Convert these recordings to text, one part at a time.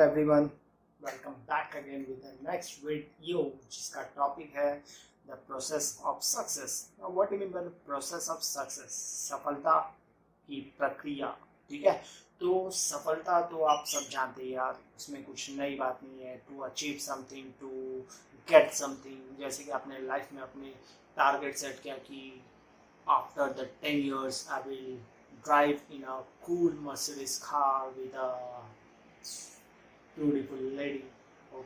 नमस्कार everyone, welcome back again with the next video जिसका topic है the process of success. What you mean by the process of success? सफलता की प्रक्रिया। ठीक है, तो सफलता तो आप सब जानते हैं यार, उसमें कुछ नई बात नहीं है। To achieve something, to get something, जैसे कि आपने लाइफ में अपने टारगेट सेट किया कि after the 10 years I will drive in a cool Mercedes car with a beautiful lady और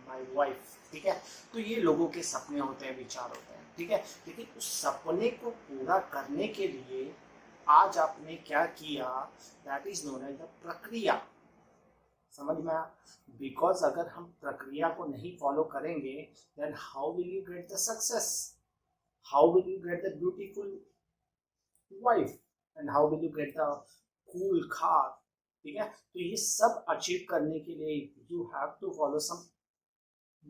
माय वाइफ। ठीक है, तो ये लोगों के सपने होते हैं, विचार होते हैं। ठीक है, लेकिन उस सपने को पूरा करने के लिए आज आपने क्या किया, that is known as the प्रक्रिया। समझ में आया? बिकॉज अगर हम प्रक्रिया को नहीं फॉलो करेंगे then how will you get the success, how will you get the beautiful wife and how will you get the cool car. ठीक है, तो ये सब अचीव करने के लिए you have to follow some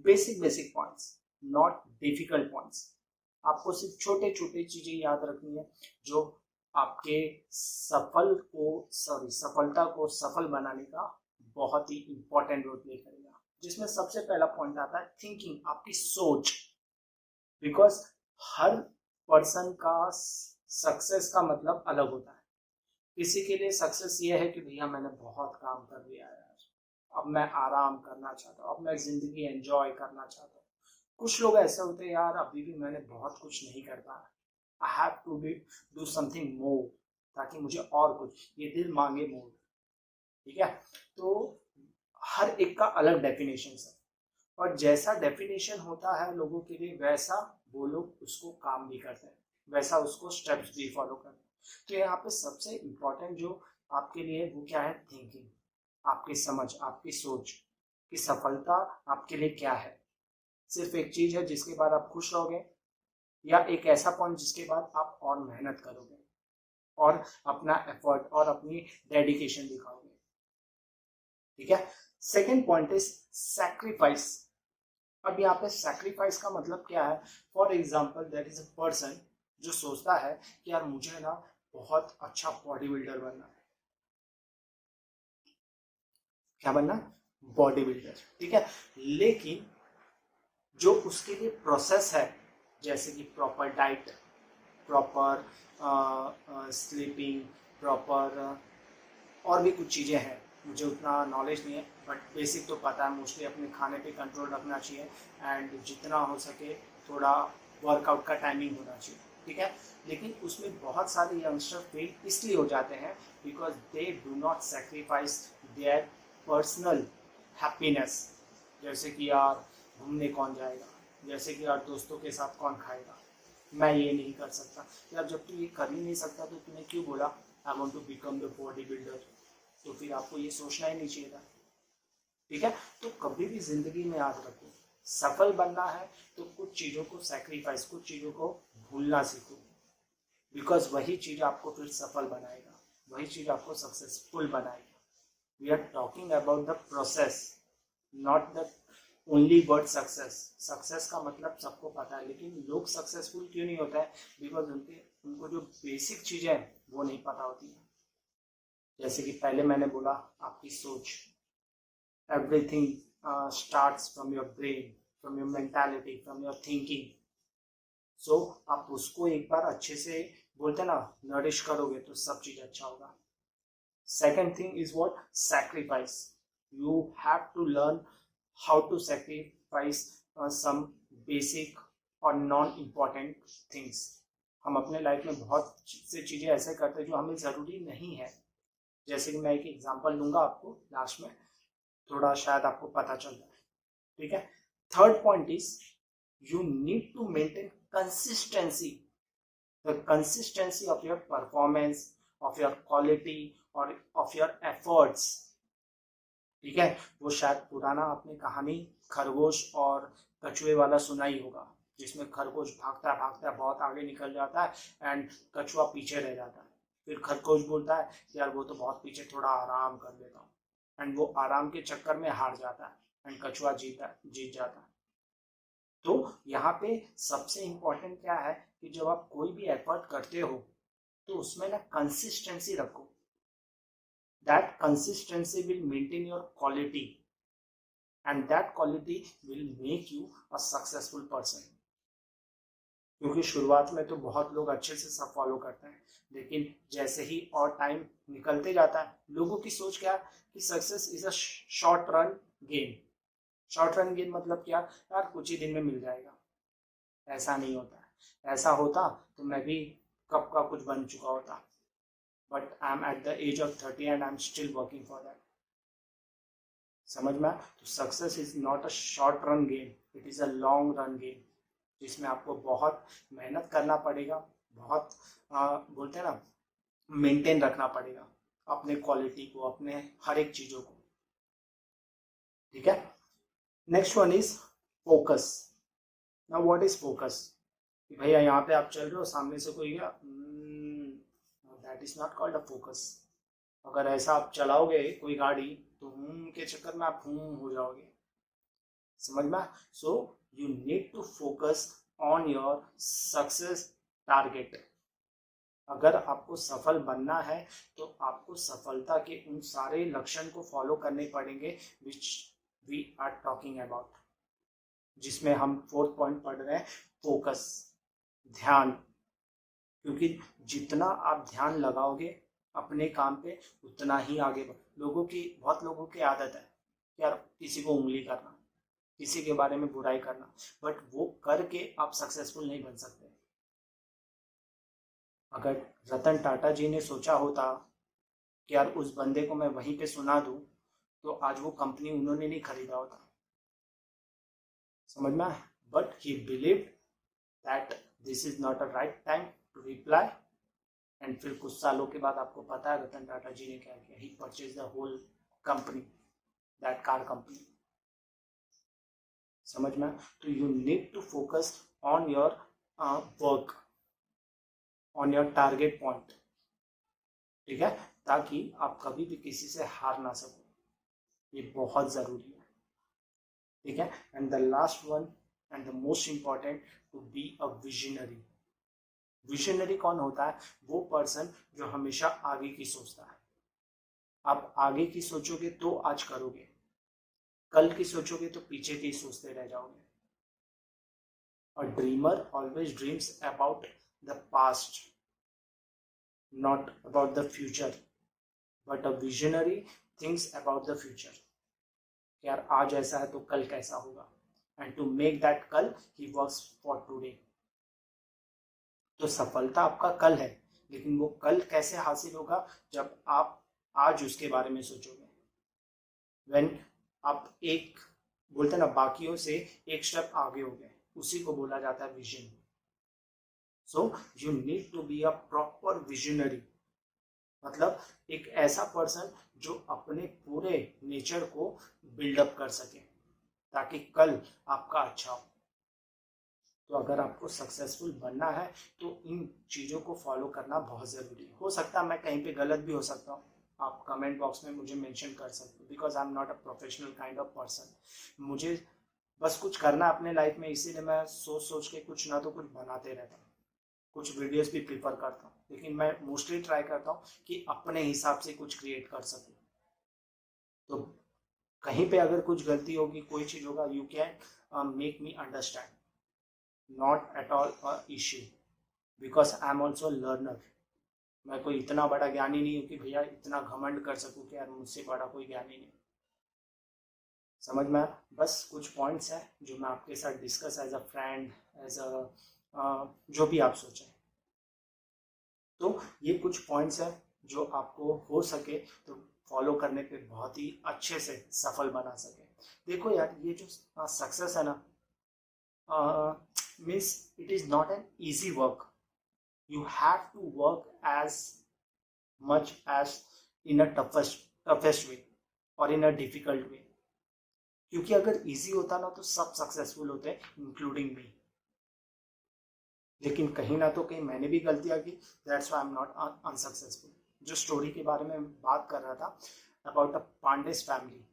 basic points, not difficult points. आपको सिर्फ छोटे छोटे चीजें याद रखनी है जो आपके सफलता को सफल बनाने का बहुत ही इंपॉर्टेंट रोल प्ले करेगा। जिसमें सबसे पहला पॉइंट आता है थिंकिंग, आपकी सोच। बिकॉज हर पर्सन का सक्सेस का मतलब अलग होता है। किसी के लिए सक्सेस ये है कि भैया मैंने बहुत काम कर लिया यार, अब मैं आराम करना चाहता हूँ, अब मैं जिंदगी एंजॉय करना चाहता हूँ। कुछ लोग ऐसे होते हैं यार, अभी भी मैंने बहुत कुछ नहीं कर पाया, I have to be do something more, ताकि मुझे और कुछ, ये दिल मांगे मोर। ठीक है, तो हर एक का अलग डेफिनेशन है, और जैसा डेफिनेशन होता है लोगों के लिए वैसा वो लोग उसको काम भी करते हैं, वैसा उसको स्टेप्स भी फॉलो करते हैं। तो यहाँ पे सबसे इम्पोर्टेंट जो आपके लिए वो क्या है, थिंकिंग, आपकी समझ, आपकी सोच कि सफलता आपके लिए क्या है। सिर्फ एक चीज है जिसके बाद आप खुश रहोगे, या एक ऐसा पॉइंट जिसके बाद आप और मेहनत करोगे और अपना एफर्ट और अपनी डेडिकेशन दिखाओगे। ठीक है, सेकेंड पॉइंट इज सैक्रिफाइस। अब यहाँ पे सैक्रिफाइस का मतलब क्या है? For example there is a person जो सोचता है कि यार मुझे ना बहुत अच्छा बॉडी बिल्डर बनना है। क्या बनना? Body builder. ठीक है, लेकिन जो उसके लिए प्रोसेस है, जैसे कि proper diet, proper sleeping, proper और भी कुछ चीज़ें हैं, मुझे उतना नॉलेज नहीं है, बट बेसिक तो पता है। मोस्टली अपने खाने पे कंट्रोल रखना चाहिए एंड जितना हो सके थोड़ा वर्कआउट का टाइमिंग होना चाहिए। ठीक है, लेकिन उसमें बहुत सारे यंगस्टर फेल इसलिए हो जाते हैं because they do not sacrifice their personal happiness. जैसे कि यार घूमने कौन जाएगा, जैसे कि यार दोस्तों के साथ कौन खाएगा, मैं ये नहीं कर सकता। यार जब तू ये कर ही नहीं सकता तो तूने क्यों बोला I want to become the body builder? तो फिर आपको ये सोचना ही नहीं चाहिए था। ठीक है, तो कभी भी जिंदगी में याद रखो, सफल बनना है तो कुछ चीजों को सैक्रिफाइस, कुछ चीजों को भूलना सीखो। बिकॉज वही चीज आपको फिर सफल बनाएगा, वही चीज आपको सक्सेसफुल बनाएगा। We are talking about the process, not the only word success. Success का मतलब सबको पता है, लेकिन लोग सक्सेसफुल क्यों नहीं होता है? बिकॉज उनको जो बेसिक चीजें हैं वो नहीं पता होती है। जैसे कि पहले मैंने बोला, आपकी सोच, everything starts from your brain, from your mentality, from your thinking. So आप उसको एक बार अच्छे से बोलते ना नरिश करोगे तो सब चीज अच्छा होगा। Second thing is what? Sacrifice. You have to learn how to sacrifice some basic और नॉन इम्पॉर्टेंट थिंग्स। हम अपने लाइफ में बहुत से चीज़ें ऐसे करते हैं जो हमें ज़रूरी नहीं है। जैसे कि मैं एक एग्जांपल दूंगा आपको लास्ट में, थोड़ा शायद आपको पता चल जाए। ठीक है, third point is you need to maintain consistency, the consistency of your performance, of your quality और ऑफ योर एफर्ट्स। ठीक है, वो शायद पुराना आपने कहानी खरगोश और कछुए वाला सुना ही होगा, जिसमें खरगोश भागता भागता बहुत आगे निकल जाता है एंड कछुआ पीछे रह जाता है। फिर खरगोश बोलता है यार वो तो बहुत पीछे, थोड़ा आराम कर लेता हूँ, एंड वो आराम के चक्कर में हार जाता है एंड कछुआ जीत जाता है। तो यहाँ पे सबसे इम्पोर्टेंट क्या है कि जब आप कोई भी एफर्ट करते हो तो उसमें ना कंसिस्टेंसी रखो। That consistency will maintain your quality and that quality will make you a successful person. क्योंकि शुरुआत में तो बहुत लोग अच्छे से सब फॉलो करते हैं, लेकिन जैसे ही और टाइम निकलते जाता है, लोगों की सोच क्या कि success is a short run game. Short run game मतलब क्या यार, कुछ ही दिन में मिल जाएगा। ऐसा नहीं होता है। ऐसा होता तो मैं भी कब का कुछ बन चुका होता, but I am at the age of 30 and I am still working for that. समझ में? तो success is not a short run game, it is a long run game, जिसमें आपको बहुत मेहनत करना पड़ेगा, बहुत बोलते हैं ना, मेंटेन रखना पड़ेगा अपने क्वालिटी को, अपने हर एक चीजों को। ठीक है। Next one is focus. Now what is focus? कि भैया यहाँ पे आप चल रहे हो, सामने से कोई गया, that is not called a focus. अगर ऐसा आप चलाओगे कोई गाड़ी तो के चक्कर में आप हो जाओगे। समझ में? So you need to focus on your success target. अगर आपको सफल बनना है तो आपको सफलता के उन सारे लक्षण को फॉलो करने पड़ेंगे which we are talking about, जिसमें हम 4th पॉइंट पढ़ रहे हैं, फोकस, ध्यान। क्योंकि जितना आप ध्यान लगाओगे अपने काम पे उतना ही आगे बहुत लोगों की आदत है यार किसी को उंगली करना, किसी के बारे में बुराई करना, बट वो करके आप सक्सेसफुल नहीं बन सकते। अगर रतन टाटा जी ने सोचा होता कि यार उस बंदे को मैं वहीं पे सुना दूं, तो आज वो कंपनी उन्होंने नहीं खरीदा होता। समझ में? But he believe that this is not a right time to reply, and फिर कुछ सालों के बाद आपको पता है रतन टाटा जी ने क्या किया, he purchase the whole company, that car company. समझ में? तो you need to focus on your work, on your target point. ठीक है, ताकि आप कभी भी किसी से हार ना सको, ये बहुत जरूरी है। ठीक है। And the last one and the most important, to be a visionary. Visionary कौन होता है? वो पर्सन जो हमेशा आगे की सोचता है। आप आगे की सोचोगे तो आज करोगे, कल की सोचोगे तो पीछे की सोचते रह जाओगे। A dreamer always dreams about the past, not about the future, but a visionary thinks about the future. यार आज ऐसा है तो कल कैसा होगा, and to make that कल he works for today. तो सफलता आपका कल है, लेकिन वो कल कैसे हासिल होगा? जब आप आज उसके बारे में सोचोगे। When आप एक बोलते ना बाकियों से एक स्टेप आगे हो गए, उसी को बोला जाता है vision. So you need to be a proper visionary, मतलब एक ऐसा पर्सन जो अपने पूरे नेचर को बिल्डअप कर सके ताकि कल आपका अच्छा हो। तो अगर आपको सक्सेसफुल बनना है तो इन चीज़ों को फॉलो करना बहुत ज़रूरी है। हो सकता है मैं कहीं पे गलत भी हो सकता हूँ, आप कमेंट बॉक्स में मुझे मेंशन कर सकते हो, because I am not a professional kind of person. मुझे बस कुछ करना अपने लाइफ में, इसीलिए मैं सोच के कुछ ना तो कुछ बनाते रहता हूँ, कुछ वीडियोस भी प्रीफर करता हूँ, लेकिन मैं मोस्टली ट्राई करता हूँ कि अपने हिसाब से कुछ क्रिएट कर सकूँ। तो कहीं पे अगर कुछ गलती होगी, कोई चीज़ होगा, you can make me understand, not at all a issue, because I am also learner. मैं कोई इतना बड़ा ज्ञानी नहीं हूँ कि भैया इतना घमंड कर सकूँ कि यार मुझसे बड़ा कोई ज्ञानी नहीं। समझ में? बस कुछ पॉइंट्स हैं जो मैं आपके साथ discuss as a friend, as a जो भी आप सोचें। तो ये कुछ पॉइंट्स हैं जो आपको हो सके तो फॉलो करने पे बहुत ही अच्छे से सफल बना सके। देखो यार, ये जो सक्सेस है ना, means it is not an easy work. You have to work as much as in a toughest way और इन अ डिफिकल्ट वे। क्योंकि अगर इजी होता ना तो सब सक्सेसफुल होते हैं, इंक्लूडिंग मी। लेकिन कहीं ना तो कहीं मैंने भी गलतियां की, that's why I am not unsuccessful. जो स्टोरी के बारे में बात कर रहा था अबाउट अ पांडेस फैमिली,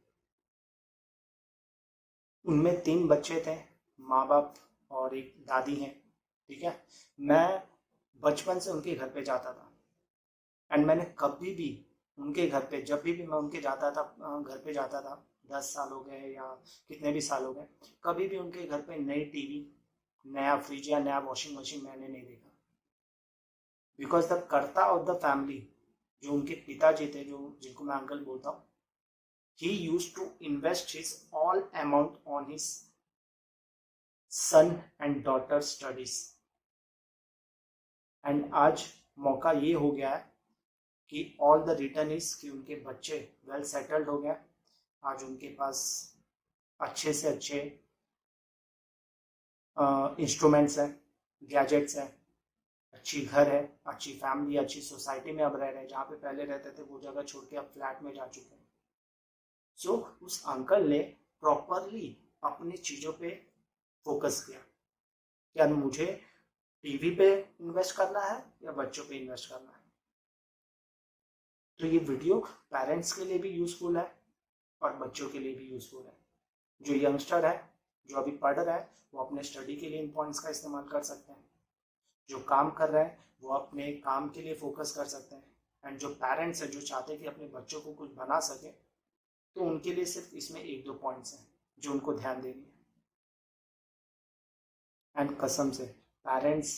उनमें 3 बच्चे थे, माँ बाप और एक दादी हैं। ठीक है, मैं बचपन से उनके घर पे जाता था एंड मैंने कभी भी उनके घर पे जब भी मैं उनके जाता था, घर पे जाता था, 10 साल हो गए या कितने भी साल हो गए, कभी भी उनके घर पे नई टीवी, नया फ्रिज या नया वॉशिंग मशीन मैंने नहीं देखा। बिकॉज द कर्ता ऑफ द फैमिली, जो उनके पिताजी थे, जो जिनको मैं अंकल बोलता हूँ, he used to invest his all amount on his son and daughter studies। And आज मौका ये हो गया है कि ऑल द रिटर्न इज कि उनके बच्चे वेल सेटल्ड हो गए। आज उनके पास अच्छे से अच्छे इंस्ट्रूमेंट्स हैं, गैजेट्स हैं, अच्छी घर है, अच्छी फैमिली, अच्छी सोसाइटी में अब रह रहे हैं। जहाँ पे पहले रहते थे वो जगह छोड़ के अब फ्लैट में जा चुके हैं। सो उस अंकल ने प्रॉपरली अपनी चीज़ों पे फोकस किया। क्या मुझे टीवी पे इन्वेस्ट करना है या बच्चों पे इन्वेस्ट करना है? तो ये वीडियो पेरेंट्स के लिए भी यूजफुल है और बच्चों के लिए भी यूजफुल है। जो यंगस्टर है, जो अभी पढ़ रहा है, वो अपने स्टडी के लिए इन पॉइंट्स का इस्तेमाल कर सकते हैं। जो काम कर रहे हैं वो अपने काम के लिए फोकस कर सकते हैं। एंड जो पेरेंट्स है, जो चाहते हैं कि अपने बच्चों को कुछ बना सके, तो उनके लिए सिर्फ इसमें 1-2 पॉइंट्स हैं जो उनको ध्यान देनी है। एंड कसम से पेरेंट्स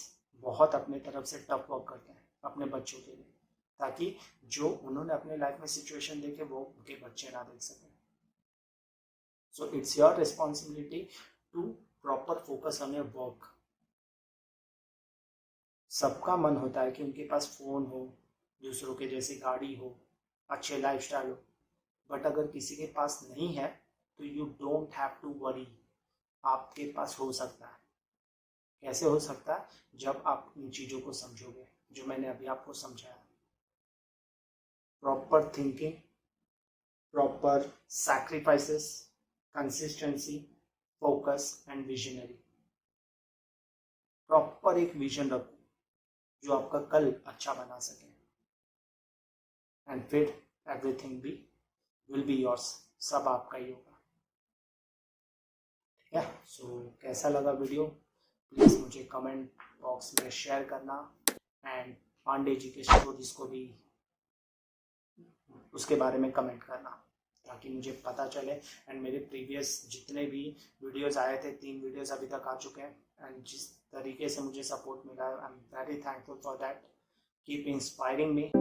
बहुत अपने तरफ से टफ वर्क करते हैं अपने बच्चों के लिए, ताकि जो उन्होंने अपने लाइफ में सिचुएशन देखे वो उनके बच्चे ना देख सकें। So it's your responsibility to proper focus on your work. सबका मन होता है कि उनके पास फोन हो, दूसरों के जैसी गाड़ी हो, अच्छे लाइफस्टाइल हो, बट अगर किसी के पास नहीं है तो you don't have to worry, आपके पास हो सकता है। कैसे हो सकता है? जब आप इन चीज़ों को समझोगे जो मैंने अभी आपको समझाया। Proper thinking, proper sacrifices, consistency, focus and visionary. Proper एक विजन रखो जो आपका कल अच्छा बना सके, एंड फिर एवरीथिंग भी विल बी योर्स, सब आपका ही होगा। ठीक है? सो कैसा लगा वीडियो, प्लीज़ मुझे कमेंट बॉक्स में शेयर करना। एंड पांडे जी के स्टोरीज को भी उसके बारे में कमेंट करना, ताकि मुझे पता चले। एंड मेरे प्रीवियस जितने भी वीडियोस आए थे, 3 वीडियोस अभी तक आ चुके हैं, एंड जिस तरीके से मुझे सपोर्ट मिला है, I am very thankful for that. Keep inspiring me.